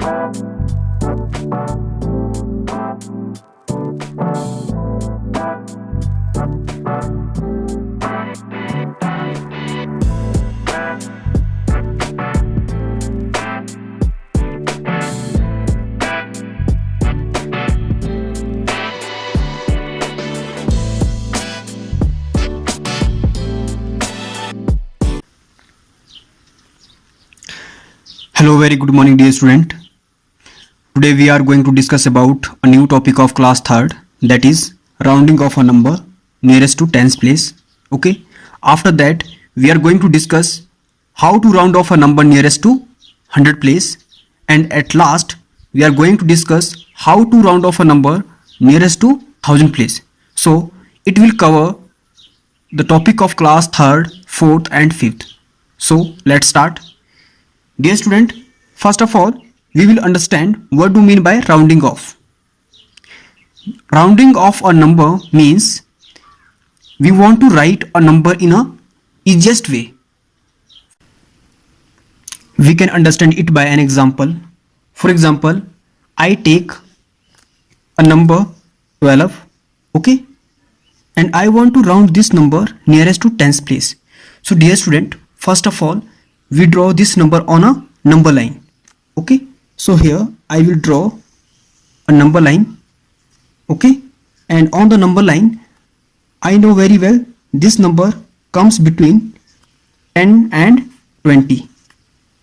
Hello, very good morning dear student. Today we are going to discuss about a new topic of class 3rd, that is rounding of a number nearest to tens place. Okay. After that we are going to discuss how to round off a number nearest to 100 place, and at last we are going to discuss how to round off a number nearest to 1000 place. So it will cover the topic of class 3rd, 4th and 5th. So let's start. Dear student, first of all, we will understand what do mean by rounding off. Rounding off a number means we want to write a number in a easiest way. We can understand it by an example. For example, I take a number 12, okay, and I want to round this number nearest to tens place. So dear student, first of all, we draw this number on a number line. Okay, so here I will draw a number line. Okay, and on the number line I know very well this number comes between 10 and 20.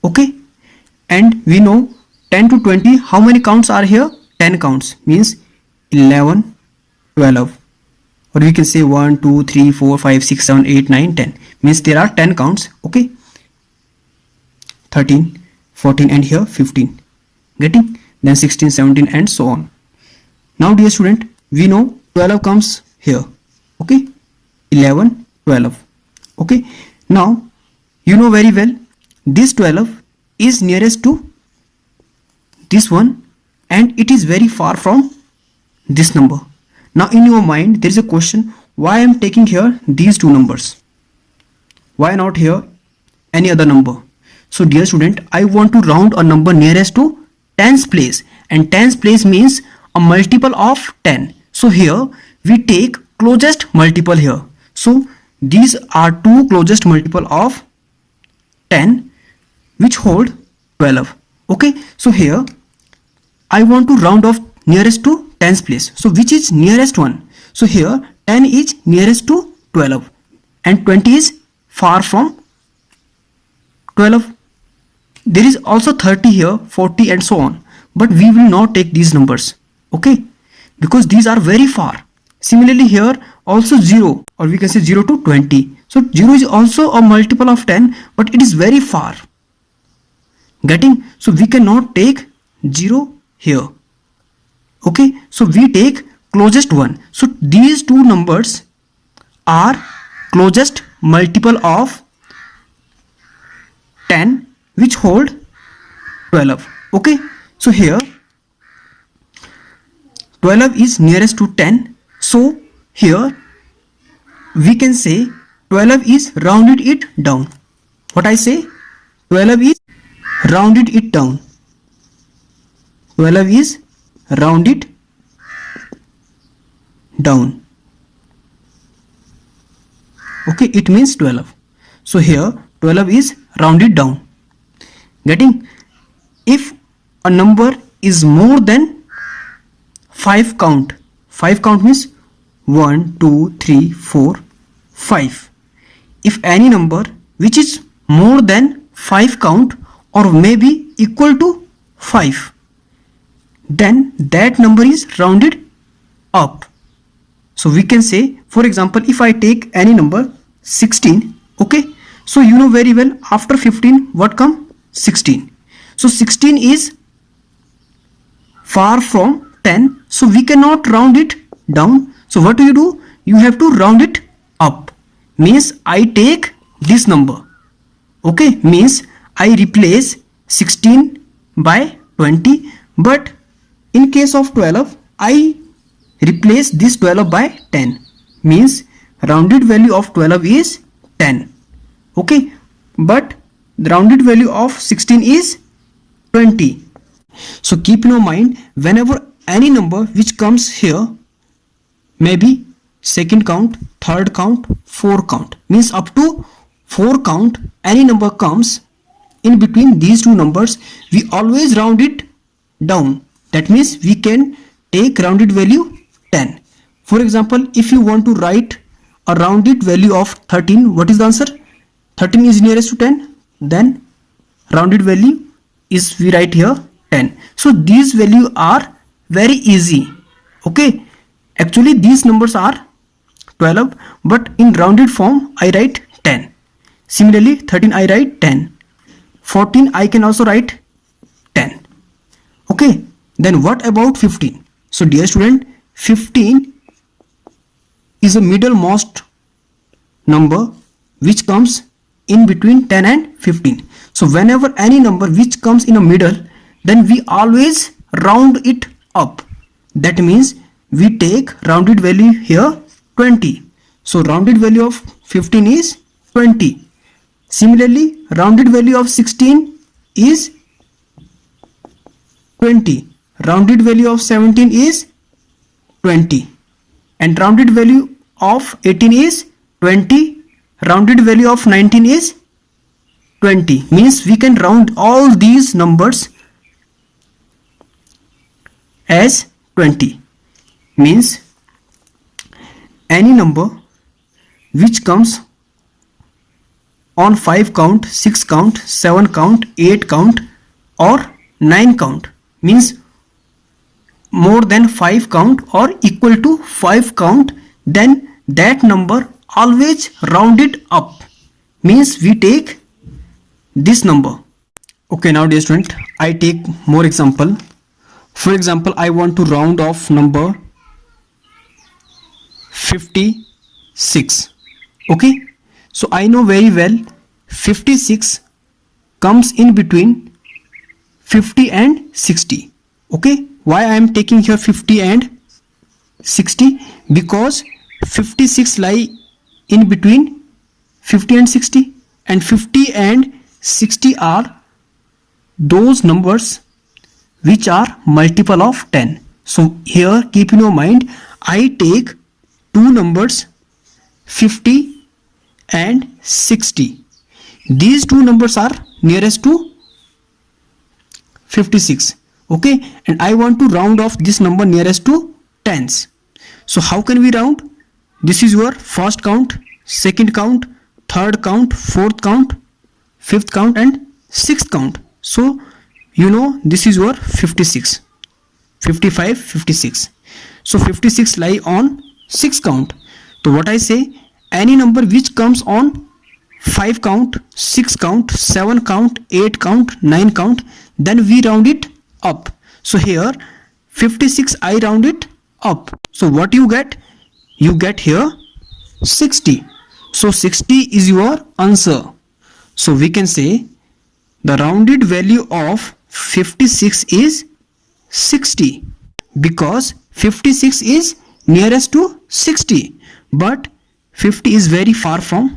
Okay, and we know 10 to 20, how many counts are here? 10 counts, means 11, 12, or we can say 1, 2, 3, 4, 5, 6, 7, 8, 9, 10, means there are 10 counts. Okay, 13, 14 and here 15, getting, then 16, 17 and so on. Now dear student, we know 12 comes here. Okay, 11, 12. Okay, now you know very well this 12 is nearest to this one and it is very far from this number. Now in your mind there is a question, why I am taking here these two numbers, why not here any other number? So dear student, I want to round a number nearest to tens place, and tens place means a multiple of 10. So here we take closest multiple here. So these are two closest multiple of 10 which hold 12. Okay, so here I want to round off nearest to tens place. So which is nearest one? So here 10 is nearest to 12 and 20 is far from 12. There is also 30 here, 40 and so on, but we will not take these numbers, okay, because these are very far. Similarly here also 0, or we can say 0 to 20. So 0 is also a multiple of 10, but it is very far, getting, so we cannot take 0 here. Okay, so we take closest one. So these two numbers are closest multiple of 10 which hold 12. Okay, so here 12 is nearest to 10. So here we can say 12 is rounded it down. What I say? 12 is rounded it down. 12 is rounded down. Okay, it means 12. So here 12 is rounded down. Getting, if a number is more than 5 count, 5 count means 1, 2, 3, 4, 5. If any number which is more than 5 count or maybe equal to 5, then that number is rounded up. So we can say, for example, if I take any number 16, okay, so you know very well after 15 what come? 16. So 16 is far from 10, so we cannot round it down. So what do? You have to round it up, means I take this number. Okay, means I replace 16 by 20, but in case of 12 I replace this 12 by 10, means rounded value of 12 is 10. Okay, but the rounded value of 16 is 20. So keep in your mind, whenever any number which comes here, maybe second count, third count, fourth count, means up to 4 count, any number comes in between these two numbers, we always round it down. That means we can take rounded value 10. For example, if you want to write a rounded value of 13, what is the answer? 13 is nearest to 10, then rounded value is, we write here 10. So these values are very easy. Okay, actually these numbers are 12, but in rounded form I write 10. Similarly 13 I write 10, 14 I can also write 10. Okay, then what about 15? So dear student, 15 is a middlemost number which comes in between 10 and 15. So whenever any number which comes in a middle, then we always round it up. That means we take rounded value here 20. So rounded value of 15 is 20. Similarly, rounded value of 16 is 20. Rounded value of 17 is 20. And rounded value of 18 is 20. Rounded value of 19 is 20. Means we can round all these numbers as 20. Means any number which comes on 5 count, 6 count, 7 count, 8 count or 9 count, means more than 5 count or equal to 5 count, then that number always rounded up. Means we take this number. Okay, now dear student, I take more example. For example, I want to round off number 56. Okay, so I know very well 56 comes in between 50 and 60. Okay, why I am taking here 50 and 60? Because 56 lie in between 50 and 60, and 50 and 60 are those numbers which are multiple of 10. So here keep in your mind, I take two numbers 50 and 60. These two numbers are nearest to 56. Okay, and I want to round off this number nearest to tens. So how can we round? This is your first count, second count, third count, fourth count, fifth count and sixth count. So you know this is your 56, 55, 56. So 56 lie on 6 count. So what I say, any number which comes on 5 count, 6 count, 7 count, 8 count, 9 count, then we round it up. So here 56 I round it up. So what you get? You get here 60. So 60 is your answer. So we can say the rounded value of 56 is 60, because 56 is nearest to 60, but 50 is very far from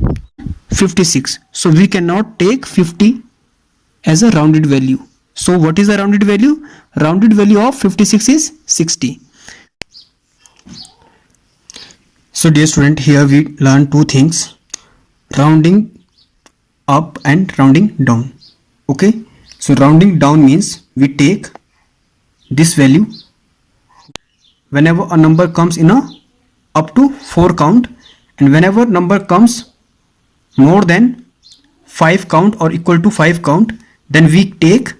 56. So we cannot take 50 as a rounded value. So what is the rounded value? Rounded value of 56 is 60. So dear student, here we learn two things: rounding up and rounding down. Okay, so rounding down means we take this value whenever a number comes in a up to 4 count, and whenever number comes more than 5 count or equal to 5 count, then we take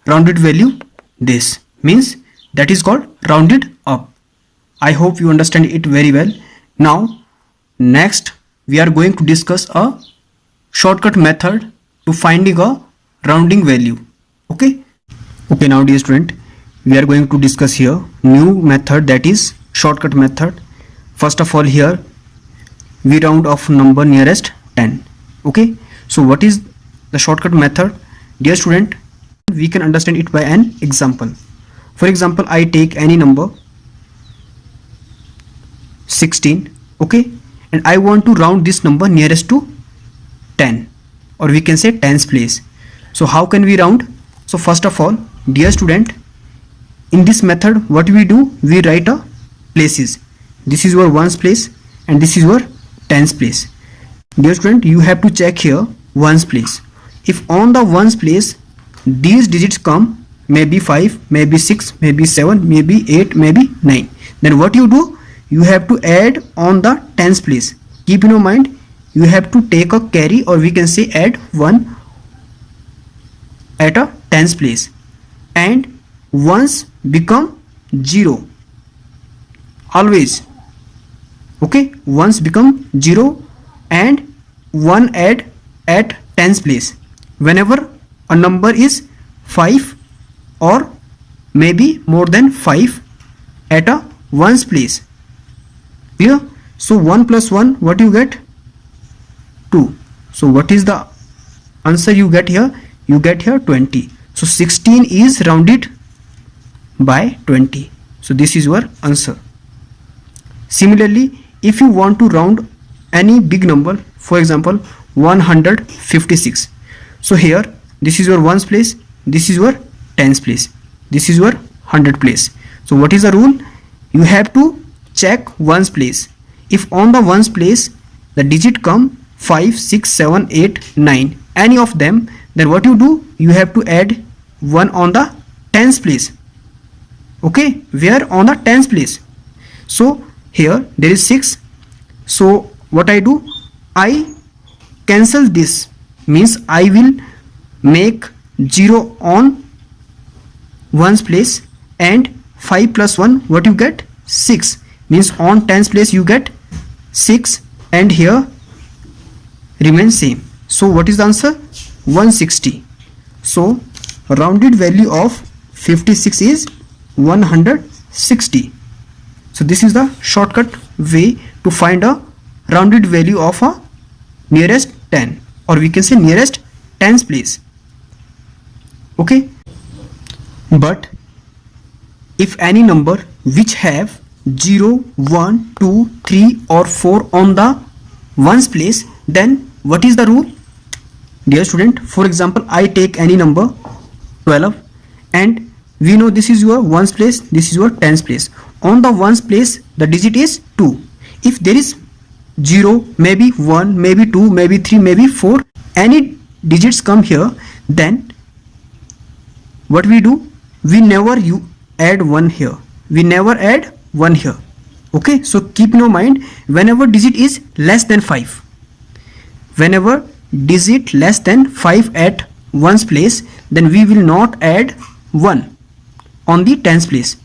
rounded value. This means that is called rounded up. I hope you understand it very well. Now next we are going to discuss a shortcut method to finding a rounding value. Okay, now dear student, we are going to discuss here new method, that is shortcut method. First of all, here we round off number nearest 10. Okay, so what is the shortcut method? Dear student, we can understand it by an example. For example, I take any number 16. Okay, and I want to round this number nearest to 10, or we can say tens place. So how can we round? So first of all, Dear student, in this method what we do, we write a places. This is your ones place and this is your tens place. Dear student, you have to check here ones place. If on the ones place these digits come, maybe 5, maybe 6, maybe 7, maybe 8, maybe 9, then what you do, you have to add on the tens place. Keep in your mind, you have to take a carry, or we can say add 1 at a tens place, and ones become 0 always. Okay, ones become 0 and 1 add at tens place whenever a number is 5 or maybe more than 5 at a ones place. Clear? So 1 plus 1, what you get? 2. So what is the answer you get here? You get here 20. So 16 is rounded by 20. So this is your answer. Similarly, if you want to round any big number, for example 156, so here this is your ones place, this is your tens place, this is your hundred place. So what is the rule? You have to check ones place. If on the ones place the digit come 5, 6, 7, 8, 9, any of them, then what you do, you have to add 1 on the tens place. Okay, where? On the tens place. So here there is 6. So what I do, I cancel this, means I will make 0 on ones place, and 5 plus 1, what you get? 6, means on tens place you get 6, and here remains same. So what is the answer? 160. So rounded value of 56 is 160. So this is the shortcut way to find a rounded value of a nearest 10, or we can say nearest tens place. Okay, but if any number which have 0, 1, 2, 3 or 4 on the ones place, then what is the rule? Dear student, for example, I take any number 12, and we know this is your ones place, this is your tens place. On the ones place the digit is 2. If there is 0, maybe 1, maybe 2, maybe 3, maybe 4, any digits come here, then what we do, we never add 1 here, we never add 1 here. Okay, so keep in your mind, whenever digit is less than 5, whenever digit less than 5 at ones place, then we will not add 1 on the tens place.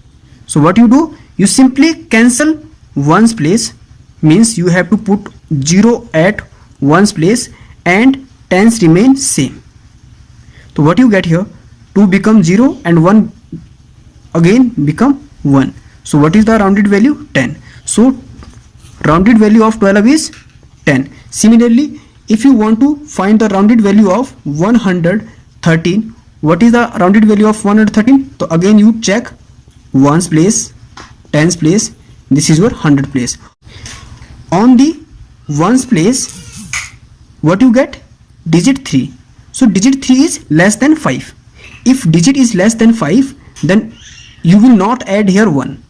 So what you do, you simply cancel ones place, means you have to put 0 at ones place and tens remain same. So what you get here, 2 become 0 and 1 again become 1. So what is the rounded value? 10. So rounded value of 12 is 10. Similarly, if you want to find the rounded value of 113, what is the rounded value of 113? So again you check ones place, tens place, this is your hundred place. On the ones place, what you get? Digit 3. So digit 3 is less than 5. If digit is less than 5, then you will not add here 1.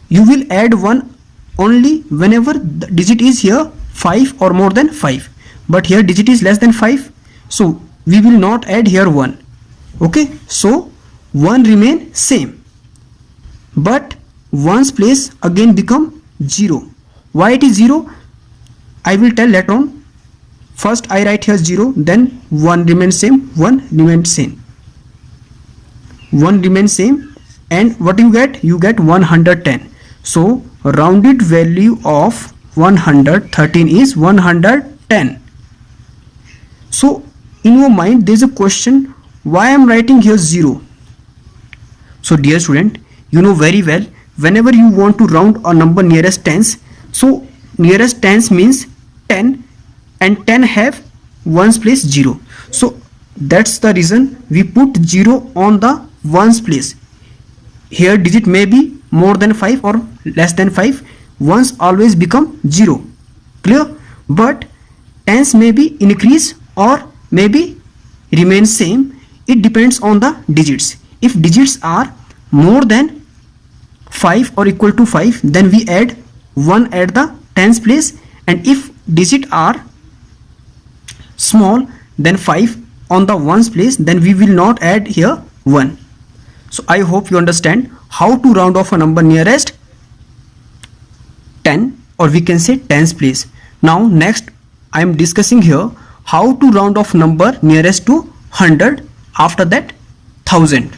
You will add 1 only whenever the digit is here 5 or more than 5. But here digit is less than 5, so we will not add here 1. Okay, so 1 remain same, but ones place again become 0. Why it is 0? I will tell later on. First I write here 0, then 1 remains same, 1 remains same, 1 remains same, and what you get? You get 110. So rounded value of 113 is 110. So in your mind there is a question, why I am writing here 0? So dear student, you know very well, whenever you want to round a number nearest tens, so nearest tens means 10, and 10 have ones place 0. So that's the reason we put 0 on the ones place. Here digit may be more than 5 or less than 5, ones always become 0. Clear? But tens may be increase or maybe remain same. It depends on the digits. if digits are more than 5 or equal to 5, then we add 1 at the tens place, and if digits are small than 5 on the ones place, then we will not add here 1. So I hope you understand how to round off a number nearest 10, or we can say tens place. Now next I am discussing here how to round off number nearest to 100, after that 1000.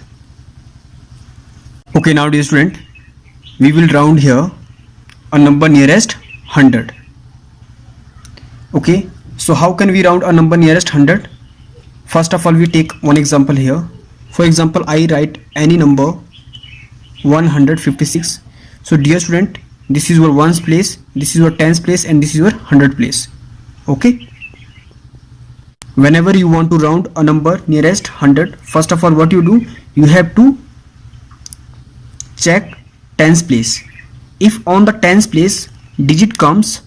Okay, now dear student, we will round here a number nearest 100. Okay, so how can we round a number nearest 100? First of all, we take one example here. For example, I write any number 156. So dear student, this is your ones place, this is your tens place, and this is your 100 place. Okay, whenever you want to round a number nearest 100, first of all what you do, you have to check tens place. If on the tens place digit comes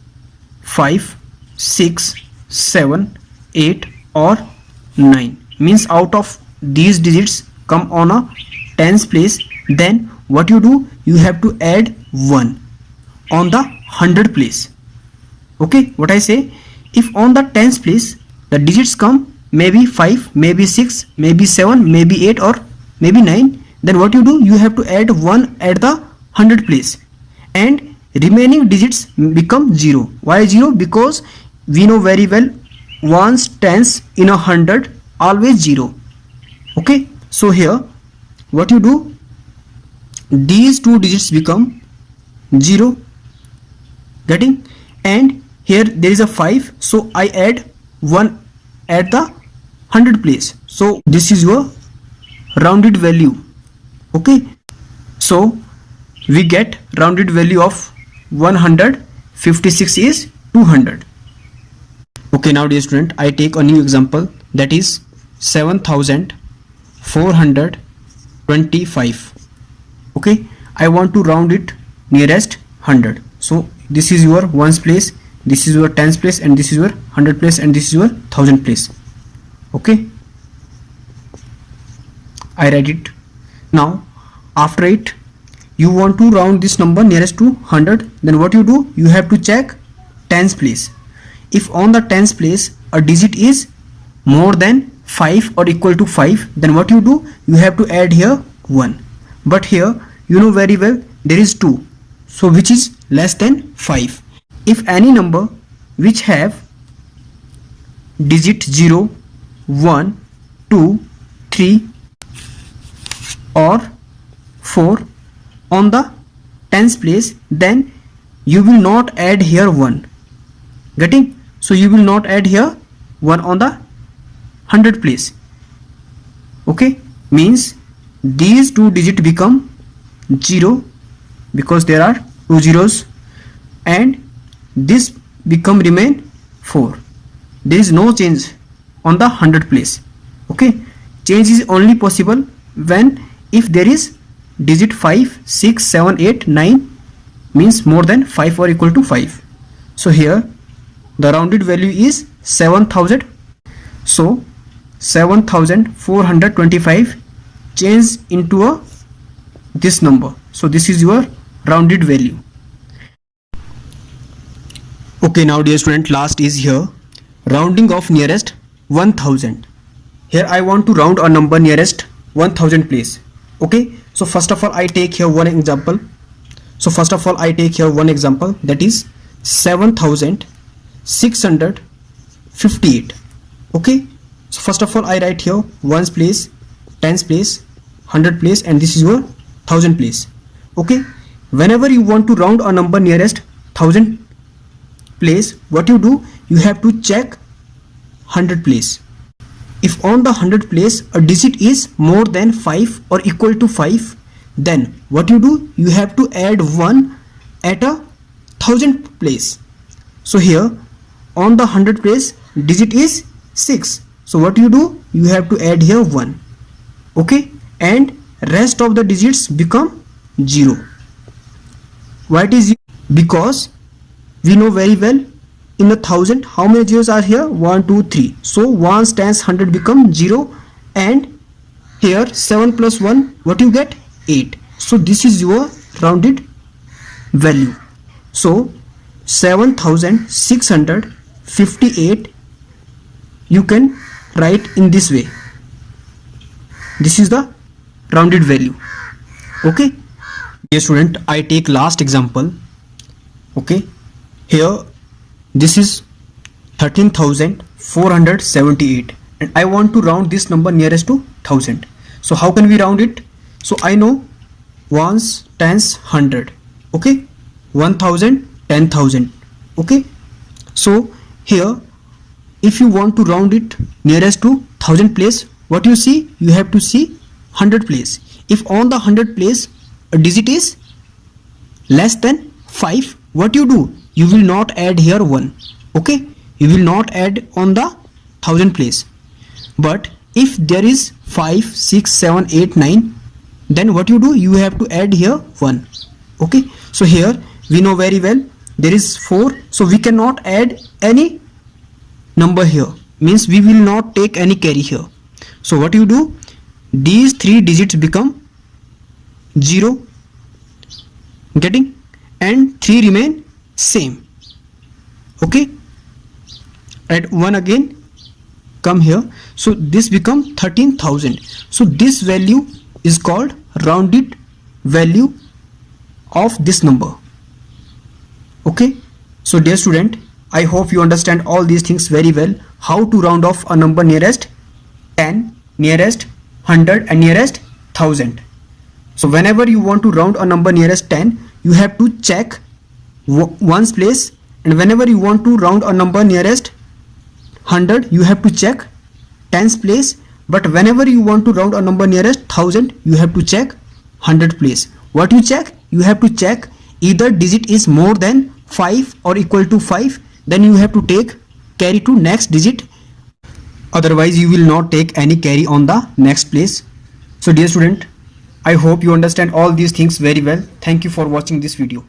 5, 6, 7, 8 or 9, means out of these digits come on a tens place, then what you do, you have to add 1 on the 100 place. Okay, what I say, if on the tens place the digits come maybe 5, maybe 6, maybe 7, maybe 8 or maybe 9, then what you do, you have to add 1 at the 100 place, and remaining digits become 0. Why 0? Because we know very well ones, tens in 100 always 0. Okay, so here what you do, these two digits become 0, getting, and here there is a 5, so I add 1 at the 100 place. So this is your rounded value. Okay, so we get rounded value of 156 is 200. Okay, now dear student, I take a new example, that is 7425. Okay, I want to round it nearest 100. So this is your ones place, this is your tens place, and this is your 100 place, and this is your 1000 place. Okay, I write it. Now after it, you want to round this number nearest to 100, then what you do, you have to check tens place. If on the tens place a digit is more than 5 or equal to 5, then what you do, you have to add here 1. But here you know very well there is 2, so which is less than 5. If any number which have digit 0, 1, 2, 3 or 4 on the tens place, then you will not add here 1, getting, so you will not add here 1 on the 100 place. Okay, means these two digits become 0 because there are 2 zeros, and this become remain 4. There is no change on the 100 place. Okay, change is only possible when if there is digit 5, 6, 7, 8, 9, means more than 5 or equal to 5. So here the rounded value is 7000. So 7425 change into this number. So this is your rounded value. Okay, now dear student, last is here rounding of nearest 1000. Here I want to round a number nearest 1000 place. Okay, so first of all I take here one example. That is 7658. Okay, so first of all I write here ones place, tens place, 100 place, and this is your 1000 place. Okay, whenever you want to round a number nearest 1000 place, what you do, you have to check 100 place. If on the 100 place a digit is more than 5 or equal to 5, then what you do, you have to add 1 at a 1000 place. So here on the 100 place digit is 6, so what you do, you have to add here 1. Okay, and rest of the digits become 0. Why it is 0? Because we know very well in the 1000 how many zeros are here, 1, 2, 3. So 1 tens 100 become 0, and here 7 plus 1, what you get? 8. So this is your rounded value. So 7658 you can write in this way. This is the rounded value. Okay, dear student, I take last example. Okay, here this is 13,478 and I want to round this number nearest to 1000. So how can we round it? So I know ones, tens, 100. Okay, 1000, 10,000. Okay, so here if you want to round it nearest to 1000 place, what you see? You have to see 100 place. If on the 100 place a digit is less than 5, what you do? You will not add here 1. Okay, you will not add on the 1000 place. But if there is 5, 6, 7, 8, 9, then what you do? You have to add here 1. Okay, so here we know very well there is 4, so we cannot add any number here, means we will not take any carry here. So what you do? These 3 digits become 0, getting, and 3 remain same. Okay, add 1 again, come here, so this become 13,000. So this value is called rounded value of this number. Okay, so dear student, I hope you understand all these things very well, how to round off a number nearest 10, nearest 100 and nearest 1000. So whenever you want to round a number nearest 10, you have to check ones place, and whenever you want to round a number nearest 100, you have to check tens place, but whenever you want to round a number nearest 1000, you have to check 100 place. What you check? You have to check either digit is more than 5 or equal to 5, then you have to take carry to next digit, otherwise you will not take any carry on the next place. So dear student, I hope you understand all these things very well. Thank you for watching this video.